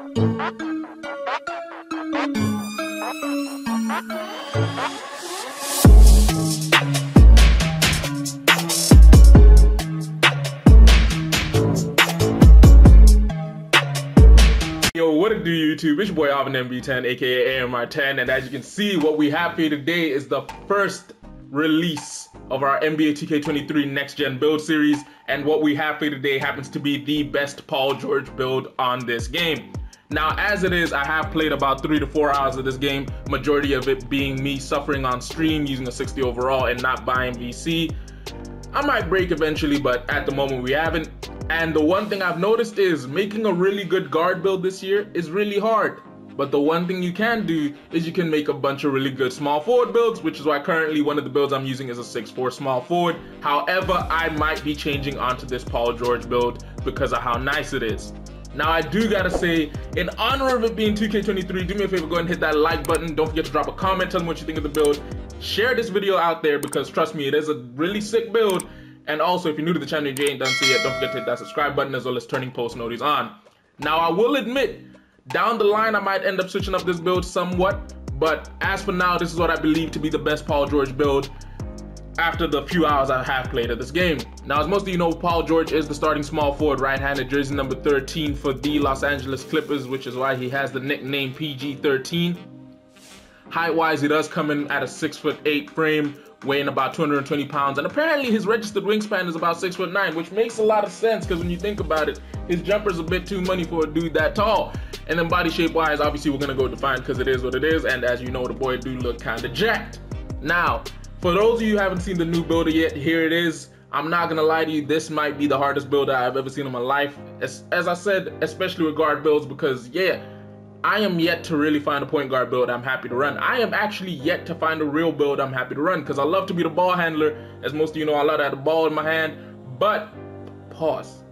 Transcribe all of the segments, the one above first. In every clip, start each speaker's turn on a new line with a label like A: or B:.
A: Yo, what it do, YouTube? It's your boy Alvin MB10, aka AMR10, and as you can see, what we have for you today is the first release of our NBA 2K23 Next Gen build series, and what we have for you today happens to be the best Paul George build on this game. Now, as it is, I have played about 3 to 4 hours of this game, majority of it being me suffering on stream using a 60 overall and not buying VC. I might break eventually, but at the moment we haven't. And the one thing I've noticed is making a really good guard build this year is really hard. But the one thing you can do is you can make a bunch of really good small forward builds, which is why currently one of the builds I'm using is a 6'4" small forward. However, I might be changing onto this Paul George build because of how nice it is. Now, I do gotta say, in honor of it being 2K23, do me a favor, go ahead and hit that like button. Don't forget to drop a comment, tell me what you think of the build. Share this video out there because trust me, it is a really sick build. And also, if you're new to the channel and you ain't done so yet, don't forget to hit that subscribe button as well as turning post notifications on. Now, I will admit, down the line, I might end up switching up this build somewhat. But as for now, this is what I believe to be the best Paul George build after the few hours I have played of this game. Now, as most of you know, Paul George is the starting small forward, right-handed, jersey number 13 for the Los Angeles Clippers, which is why he has the nickname PG-13. Height-wise, he does come in at a 6'8" frame, weighing about 220 pounds, and apparently his registered wingspan is about 6'9", which makes a lot of sense because when you think about it, his jumper's a bit too money for a dude that tall. And then body shape-wise, obviously we're gonna go defined because it is what it is, and as you know, the boy do look kinda jacked. Now, for those of you who haven't seen the new builder yet, here it is. I'm not gonna lie to you, this might be the hardest builder I've ever seen in my life. As I said, especially with guard builds, because yeah, I am yet to really find a point guard build I'm happy to run. I am actually yet to find a real build I'm happy to run because I love to be the ball handler. As most of you know, I love to have the ball in my hand. But, pause.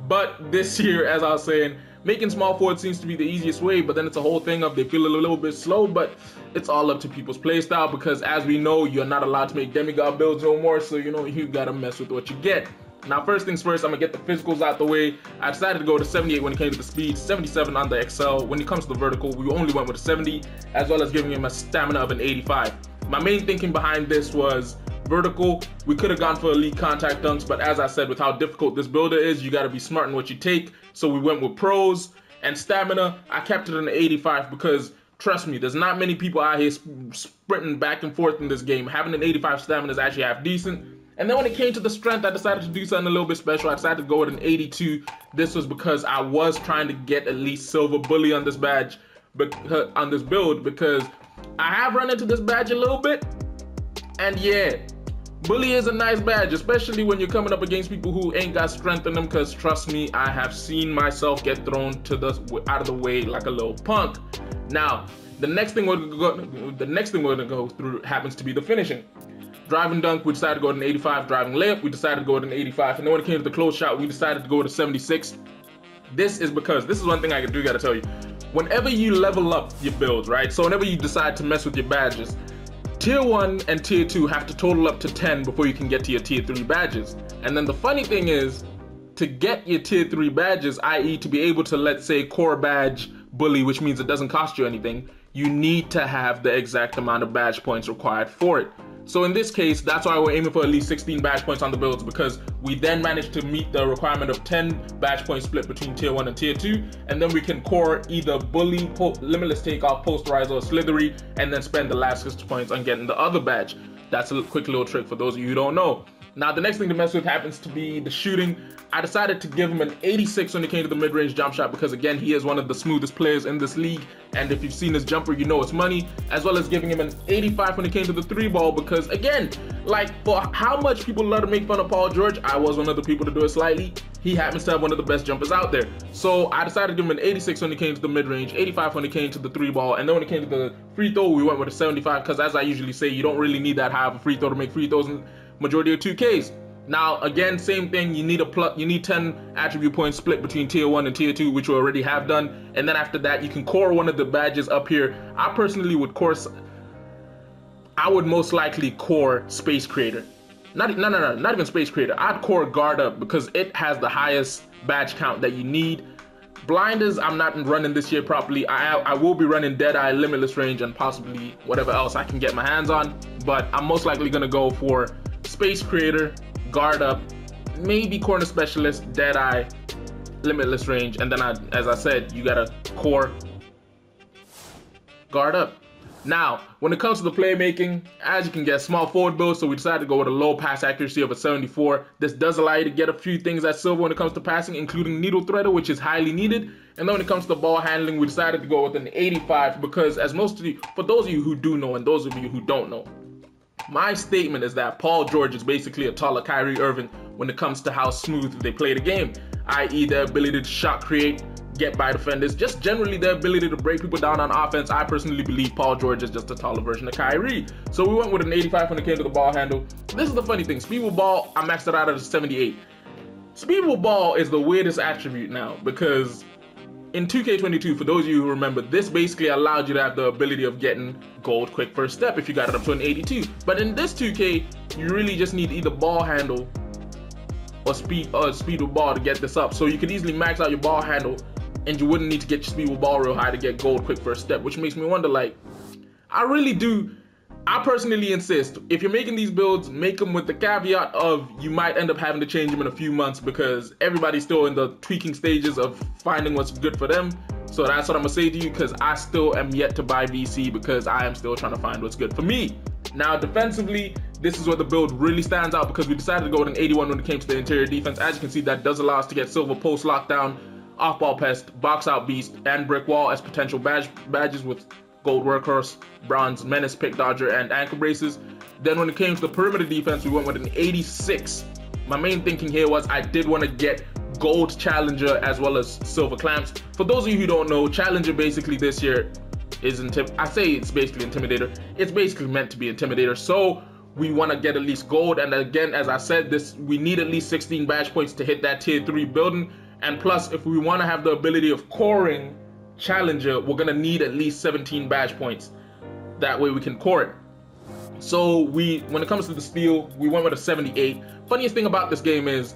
A: But this year, as I was saying, making small forward seems to be the easiest way, but then it's a whole thing of they feel a little bit slow, but it's all up to people's play style because as we know, you're not allowed to make demigod builds no more, so you know, you gotta mess with what you get. Now, first things first, I'm gonna get the physicals out the way. I decided to go to 78 when it came to the speed, 77 on the XL. When it comes to the vertical, we only went with a 70, as well as giving him a stamina of an 85. My main thinking behind this was vertical. We could have gone for elite contact dunks, but as I said, with how difficult this builder is, you gotta be smart in what you take. So we went with pros. And stamina, I kept it in the 85 because trust me, there's not many people out here sprinting back and forth in this game. Having an 85 stamina is actually half decent. And then when it came to the strength, I decided to do something a little bit special. I decided to go with an 82. This was because I was trying to get at least silver bully on this badge, on this build, because I have run into this badge a little bit. And yeah, bully is a nice badge, especially when you're coming up against people who ain't got strength in them, because trust me, I have seen myself get thrown to out of the way like a little punk. Now, the next thing we're gonna go through happens to be the finishing. Driving dunk, we decided to go with an 85. Driving layup, we decided to go with an 85. And then when it came to the close shot, we decided to go with a 76. This is because, this is one thing I gotta tell you. Whenever you level up your builds, right? So whenever you decide to mess with your badges, Tier 1 and Tier 2 have to total up to 10 before you can get to your Tier 3 badges. And then the funny thing is, to get your Tier 3 badges, i.e. to be able to, let's say, core badge bully, which means it doesn't cost you anything, you need to have the exact amount of badge points required for it. So in this case, that's why we're aiming for at least 16 badge points on the builds, because we then managed to meet the requirement of 10 badge points split between Tier 1 and Tier 2, and then we can core either Bully, Limitless Takeoff, Posterize, or Slithery, and then spend the last 6 points on getting the other badge. That's a quick little trick for those of you who don't know. Now, the next thing to mess with happens to be the shooting. I decided to give him an 86 when it came to the mid-range jump shot because, again, he is one of the smoothest players in this league. And if you've seen his jumper, you know it's money. As well as giving him an 85 when it came to the 3-ball because, again, like, for how much people love to make fun of Paul George, I was one of the people to do it slightly. He happens to have one of the best jumpers out there. So I decided to give him an 86 when it came to the mid-range, 85 when it came to the 3-ball. And then when it came to the free throw, we went with a 75 because, as I usually say, you don't really need that high of a free throw to make free throws in majority of 2Ks. Now, again, same thing, you need 10 attribute points split between Tier 1 and Tier 2, which you already have done. And then after that, you can core one of the badges up here. I personally would I would most likely core Space Creator. Not even Space Creator. I'd core Guard Up because it has the highest badge count that you need. Blinders, I'm not running this year properly. I will be running Deadeye, Limitless Range, and possibly whatever else I can get my hands on. But I'm most likely going to go for Space Creator, Guard Up, maybe Corner Specialist, Deadeye, Limitless Range, and then as I said, you got a Core, Guard Up. Now, when it comes to the playmaking, as you can get, small forward build, so we decided to go with a low pass accuracy of a 74. This does allow you to get a few things at silver when it comes to passing, including needle threader, which is highly needed. And then when it comes to the ball handling, we decided to go with an 85 because, as most of you, for those of you who do know and those of you who don't know, my statement is that Paul George is basically a taller Kyrie Irving when it comes to how smooth they play the game, i.e. their ability to shot create, get by defenders, just generally their ability to break people down on offense. I personally believe Paul George is just a taller version of Kyrie. So we went with an 85 when it came to the ball handle. This is the funny thing, speed with ball, I maxed it out at a 78. Speed with ball is the weirdest attribute now because in 2K22, for those of you who remember, this basically allowed you to have the ability of getting gold quick first step if you got it up to an 82. But in this 2K, you really just need either ball handle or speed with ball to get this up. So you could easily max out your ball handle and you wouldn't need to get your speed with ball real high to get gold quick first step, which makes me wonder, like, I personally insist, if you're making these builds, make them with the caveat of you might end up having to change them in a few months because everybody's still in the tweaking stages of finding what's good for them. So that's what I'm gonna say to you, because I still am yet to buy VC because I am still trying to find what's good for me. Now defensively, this is where the build really stands out because we decided to go with an 81 when it came to the interior defense. As you can see, that does allow us to get silver post lockdown, off-ball pest, box out beast, and brick wall as potential badges with gold workhorse, bronze menace, pick dodger, and ankle braces. Then when it came to the perimeter defense, we went with an 86. My main thinking here was I did want to get gold challenger as well as silver clamps. For those of you who don't know, challenger basically this year is I say it's basically intimidator. It's basically meant to be intimidator. So we want to get at least gold, and again, as I said, we need at least 16 badge points to hit that tier 3 building. And plus, if we want to have the ability of coring challenger, we're gonna need at least 17 badge points. That way we can core it. So when it comes to the steal, we went with a 78. Funniest thing about this game is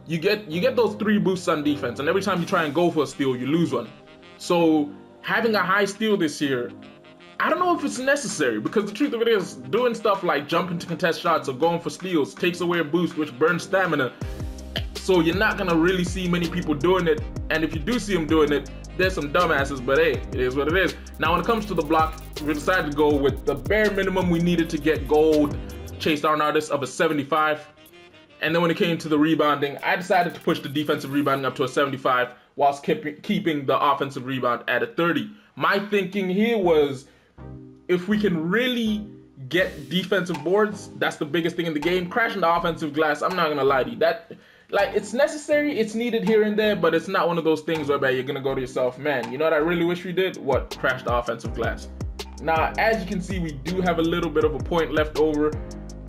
A: you get those 3 boosts on defense, and every time you try and go for a steal, you lose one. So having a high steal this year, I don't know if it's necessary, because the truth of it is, doing stuff like jumping to contest shots or going for steals takes away a boost which burns stamina. So you're not gonna really see many people doing it, and if you do see them doing it, there's some dumbasses, but hey, it is what it is. Now when it comes to the block, we decided to go with the bare minimum we needed to get gold chase down artist of a 75. And then when it came to the rebounding, I decided to push the defensive rebounding up to a 75 whilst keeping the offensive rebound at a 30. My thinking here was, if we can really get defensive boards, that's the biggest thing in the game. Crashing the offensive glass, I'm not gonna lie to you, like, it's necessary, it's needed here and there, but it's not one of those things whereby you're gonna go to yourself, man, you know what I really wish we did? What? Crash the offensive glass. Now, as you can see, we do have a little bit of a point left over.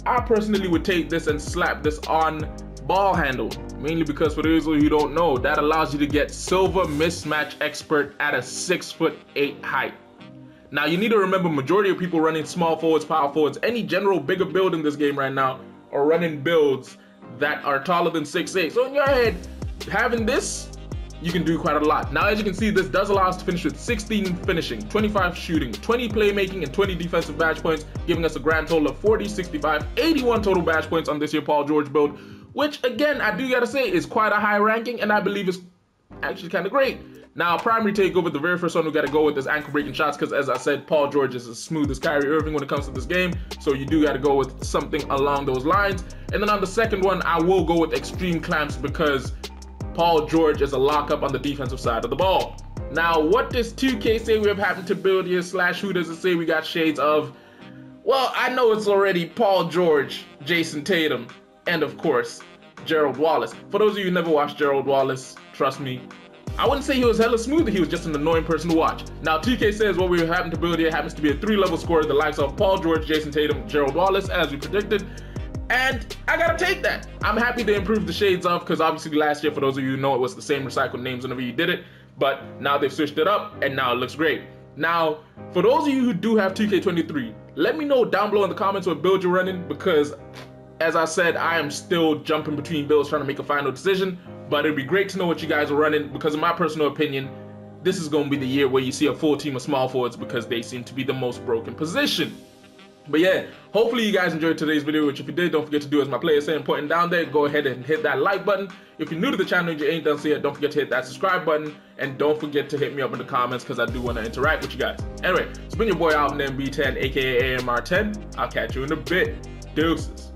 A: I personally would take this and slap this on ball handle, mainly because for those of you who don't know, that allows you to get silver mismatch expert at a 6'8" height. Now, you need to remember, majority of people running small forwards, power forwards, any general bigger build in this game right now are running builds that are taller than 6'8". So in your head, having this, you can do quite a lot. Now, as you can see, this does allow us to finish with 16 finishing, 25 shooting, 20 playmaking, and 20 defensive badge points, giving us a grand total of 40, 65, 81 total badge points on this year Paul George build, which again, I do gotta say is quite a high ranking, and I believe is actually kind of great. Now, primary takeover, the very first one we got to go with is ankle breaking shots, because as I said, Paul George is as smooth as Kyrie Irving when it comes to this game, so you do got to go with something along those lines. And then on the second one, I will go with extreme clamps, because Paul George is a lockup on the defensive side of the ball. Now, what does 2K say we have happened to build here, / who does it say we got shades of? Well, I know it's already Paul George, Jason Tatum, and of course, Gerald Wallace. For those of you who never watched Gerald Wallace, trust me, I wouldn't say he was hella smooth, he was just an annoying person to watch. Now, 2K says what we happen to build here happens to be a 3-level scorer, the likes of Paul George, Jason Tatum, Gerald Wallace, as we predicted. And I gotta take that. I'm happy to improve the shades of, because obviously last year, for those of you who know, it was the same recycled names whenever you did it. But now they've switched it up, and now it looks great. Now, for those of you who do have 2K23, let me know down below in the comments what build you're running, because as I said, I am still jumping between builds trying to make a final decision. but it'd be great to know what you guys are running, because in my personal opinion, this is going to be the year where you see a full team of small forwards, because they seem to be the most broken position. But yeah, hopefully you guys enjoyed today's video, which if you did, don't forget to do as my player saying, pointing down there, go ahead and hit that like button. If you're new to the channel and you ain't done so yet, don't forget to hit that subscribe button, and don't forget to hit me up in the comments, because I do want to interact with you guys. Anyway, it's been your boy Alvin MB10, aka AMR10. I'll catch you in a bit. Deuces.